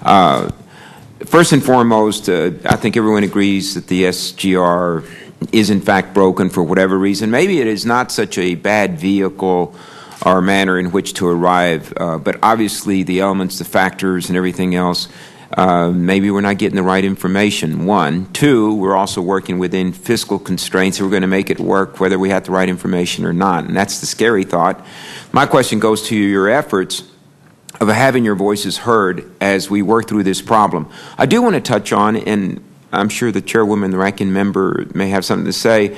First and foremost, I think everyone agrees that the SGR is in fact broken for whatever reason. Maybe it is not such a bad vehicle or manner in which to arrive, but obviously the elements, the factors, and everything else, maybe we're not getting the right information, one. Two, we're also working within fiscal constraints. We're going to make it work whether we have the right information or not, and that's the scary thought. My question goes to your efforts of having your voices heard as we work through this problem. I do want to touch on, and I'm sure the chairwoman, the ranking member, may have something to say.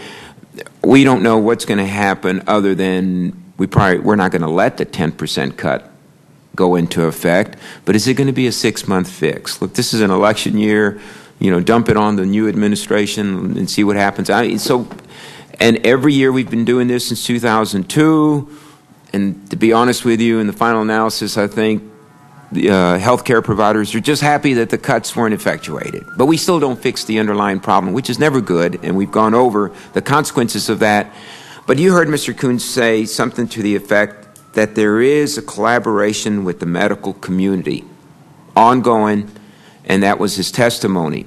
We don't know what's going to happen other than we're not going to let the 10% cut go into effect, but is it going to be a 6-month fix? Look, this is an election year. You know, dump it on the new administration and see what happens. And every year we've been doing this since 2002. And to be honest with you, in the final analysis, I think the healthcare providers are just happy that the cuts weren't effectuated. But we still don't fix the underlying problem, which is never good, and we've gone over the consequences of that. But you heard Mr. Coons say something to the effect that there is a collaboration with the medical community, ongoing, and that was his testimony.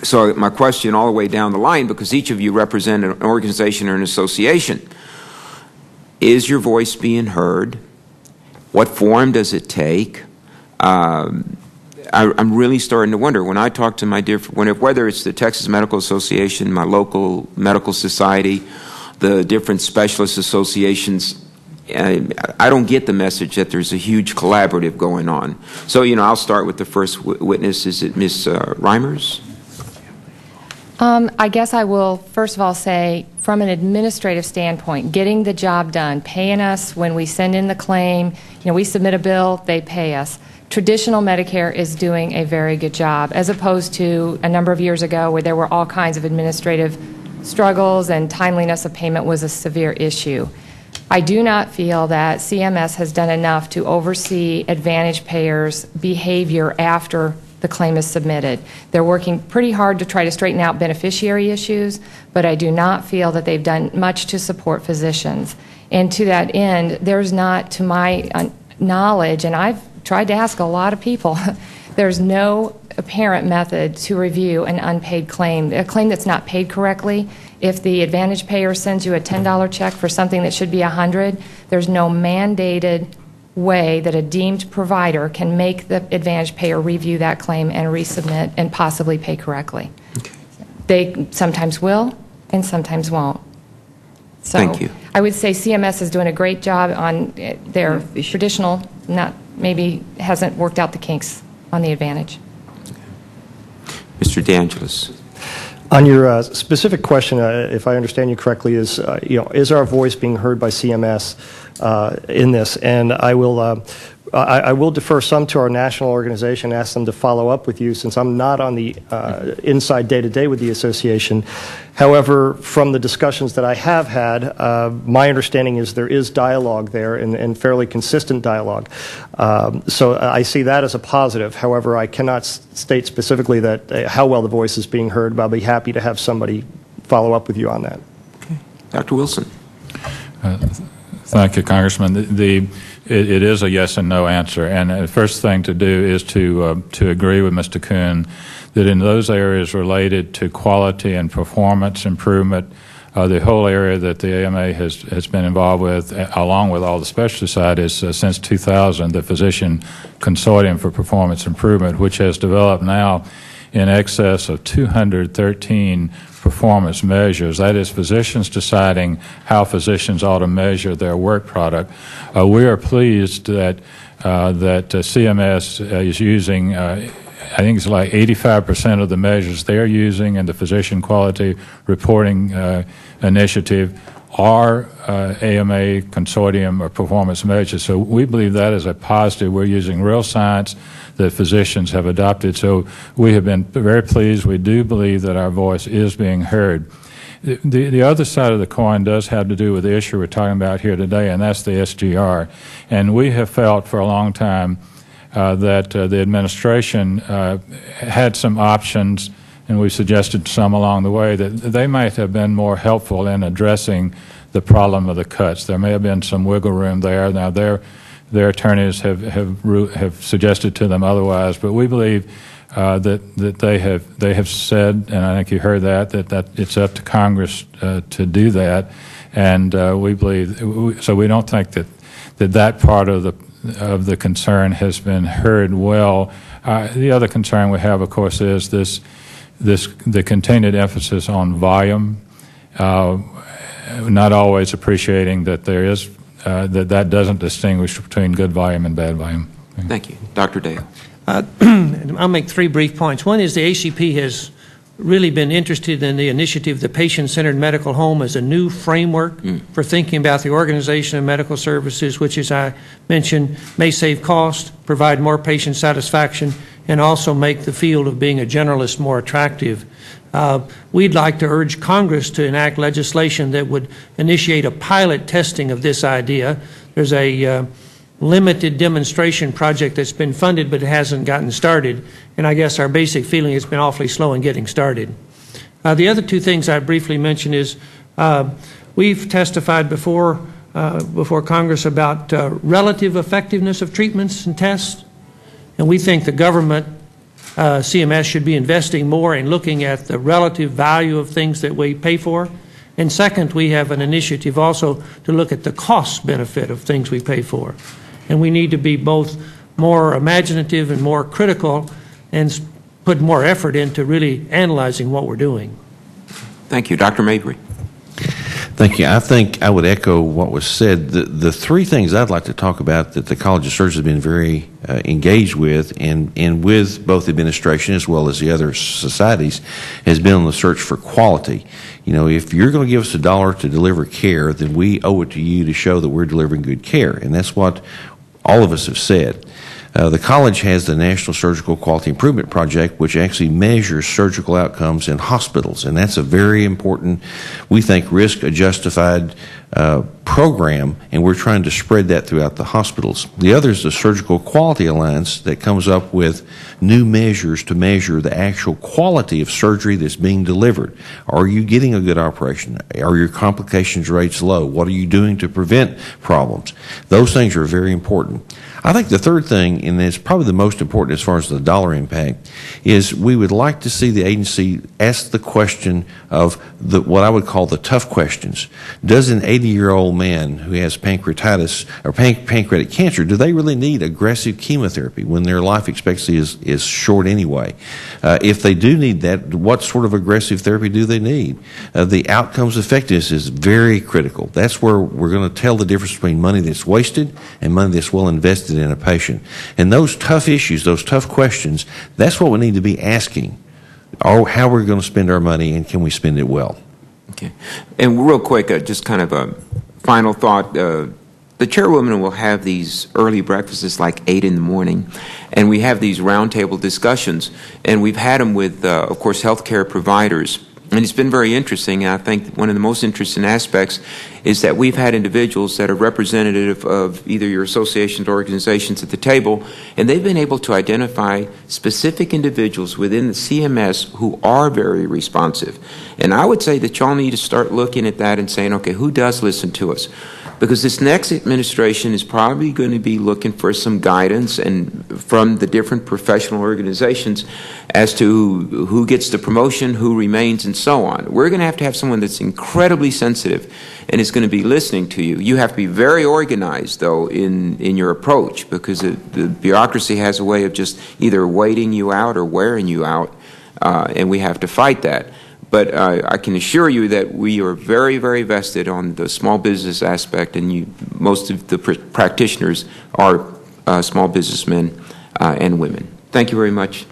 So my question all the way down the line, because each of you represent an organization or an association, is your voice being heard? What form does it take? I'm really starting to wonder. When I talk to my whether it's the Texas Medical Association, my local medical society, the different specialist associations, I don't get the message that there's a huge collaborative going on. So, you know, I'll start with the first witness. Is it Ms. Reimers? I guess I will first of all say, from an administrative standpoint, getting the job done, paying us when we send in the claim, you know, we submit a bill, they pay us. Traditional Medicare is doing a very good job, as opposed to a number of years ago where there were all kinds of administrative struggles and timeliness of payment was a severe issue. I do not feel that CMS has done enough to oversee Advantage payers' behavior after the claim is submitted. They're working pretty hard to try to straighten out beneficiary issues, but I do not feel that they've done much to support physicians. And to that end, there's not, to my knowledge, and I've tried to ask a lot of people, there's no apparent method to review an unpaid claim, a claim that's not paid correctly. If the Advantage payer sends you a $10 check for something that should be $100, there's no mandated way that a deemed provider can make the Advantage payer review that claim and resubmit and possibly pay correctly. Okay. They sometimes will and sometimes won't. So thank you. I would say CMS is doing a great job on their traditional, maybe hasn't worked out the kinks on the Advantage. Mr. DeAngelis. On your specific question, if I understand you correctly, is is our voice being heard by CMS in this? And I will defer some to our national organization, ask them to follow up with you, since I'm not on the inside day-to-day with the association. However, from the discussions that I have had, my understanding is there is dialogue there and fairly consistent dialogue. So I see that as a positive. However, I cannot state specifically that how well the voice is being heard, but I'll be happy to have somebody follow up with you on that. Okay. Dr. Wilson. Thank you, Congressman. It is a yes and no answer, and the first thing to do is to agree with Mr. Kuhn that in those areas related to quality and performance improvement, the whole area that the AMA has been involved with, along with all the specialty side, is since 2000 the Physician Consortium for Performance Improvement, which has developed now in excess of 213 performance measures. That is, physicians deciding how physicians ought to measure their work product. We are pleased that CMS is using, I think it's like 85% of the measures they're using in the Physician Quality Reporting Initiative are AMA consortium or performance measures. So we believe that is a positive. We're using real science that physicians have adopted. So we have been very pleased. We do believe that our voice is being heard. The other side of the coin does have to do with the issue we're talking about here today, and that's the SGR. And we have felt for a long time that the administration had some options, and we suggested some along the way, that they might have been more helpful in addressing the problem of the cuts. There may have been some wiggle room there. Now, their attorneys have suggested to them otherwise. But we believe that they have said, and I think you heard that it's up to Congress to do that, and we believe so. We don't think that part of the concern has been heard well. The other concern we have, of course, is the continued emphasis on volume. Not always appreciating that there is that doesn't distinguish between good volume and bad volume. Thank you. Dr. Dale. I'll make 3 brief points. One is the ACP has really been interested in the initiative, the Patient-Centered Medical Home, as a new framework for thinking about the organization of medical services, which, as I mentioned, may save cost, provide more patient satisfaction, and also make the field of being a generalist more attractive. We'd like to urge Congress to enact legislation that would initiate a pilot testing of this idea. There's a limited demonstration project that's been funded, but it hasn't gotten started, and I guess our basic feeling has been awfully slow in getting started. The other 2 things I briefly mentioned is we've testified before Congress about relative effectiveness of treatments and tests, and we think the government, CMS, should be investing more in looking at the relative value of things that we pay for. And second, we have an initiative also to look at the cost benefit of things we pay for. And we need to be both more imaginative and more critical and put more effort into really analyzing what we're doing. Thank you. Dr. Mabry. Thank you. I think I would echo what was said. The 3 things I'd like to talk about that the College of Surgeons has been very engaged with and with both the administration as well as the other societies has been on the search for quality. You know, if you're going to give us $1 to deliver care, then we owe it to you to show that we're delivering good care. And that's what all of us have said. The college has the National Surgical Quality Improvement Project, which actually measures surgical outcomes in hospitals, and that's a very important, we think, risk-justified program, and we're trying to spread that throughout the hospitals. The other is the Surgical Quality Alliance that comes up with new measures to measure the actual quality of surgery that's being delivered. Are you getting a good operation? Are your complications rates low? What are you doing to prevent problems? Those things are very important. I think the third thing, and it's probably the most important as far as the dollar impact, is we would like to see the agency ask the question of what I would call the tough questions. Does an 80-year-old man who has pancreatitis or pancreatic cancer, do they really need aggressive chemotherapy when their life expectancy is short anyway? If they do need that, what sort of aggressive therapy do they need? The outcomes effectiveness is very critical. That's where we're going to tell the difference between money that's wasted and money that's well invested in a patient. And those tough issues, those tough questions, that's what we need to be asking. How we're going to spend our money, and can we spend it well? Okay. And real quick, just kind of a final thought. The chairwoman will have these early breakfasts like 8 in the morning, and we have these roundtable discussions, and we've had them with, of course, healthcare providers. And it's been very interesting, and I think one of the most interesting aspects is that we've had individuals that are representative of either your associations or organizations at the table, and they've been able to identify specific individuals within the CMS who are very responsive. And I would say that y'all need to start looking at that and saying, okay, who does listen to us? Because this next administration is probably going to be looking for some guidance and from the different professional organizations as to who gets the promotion, who remains, and so on. We're going to have someone that's incredibly sensitive and is going to be listening to you. You have to be very organized, though, in your approach, because the bureaucracy has a way of just either waiting you out or wearing you out, and we have to fight that. But I can assure you that we are very, very vested on the small business aspect, and most of the practitioners are small businessmen and women. Thank you very much.